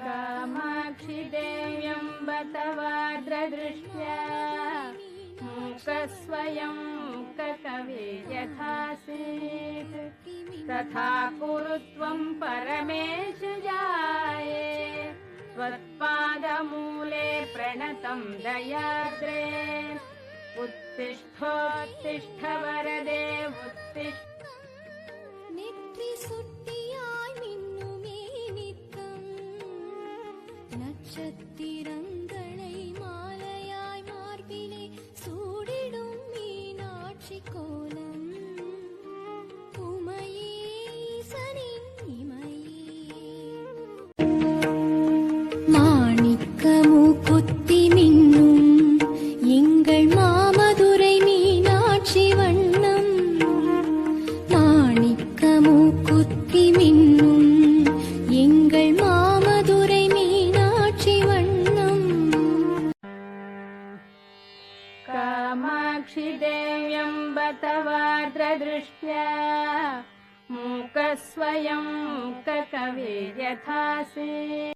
कामाक्षि देव्यम्ब तवार्द्रदृष्ट्या मूकस्वयं ककवे यथासीत् तथा कुरु त्वं परमेश जाये त्वत्पादमूले प्रणतं दयार्द्रे उत्तिष्ठोत्तिष्ठ वरदे उत्तिष्ठ நட்சத்திரங்களை மாலையாய் மார்பிலே சூடிடும் மீனாட்சி கோலம் உமையீசனின் இமையே மாணிக்கமு குத்தி மின்னும் எங்கள் மாமதுரை மீனாட்சி வண்ணம் மாணிக்கமு குத்தி மின்னும் எங்கள் மாமதுரை कामाक्षि देव्यम्ब तवार्द्रदृष्ट्या मूकस्वयं ककवे यथासीत्।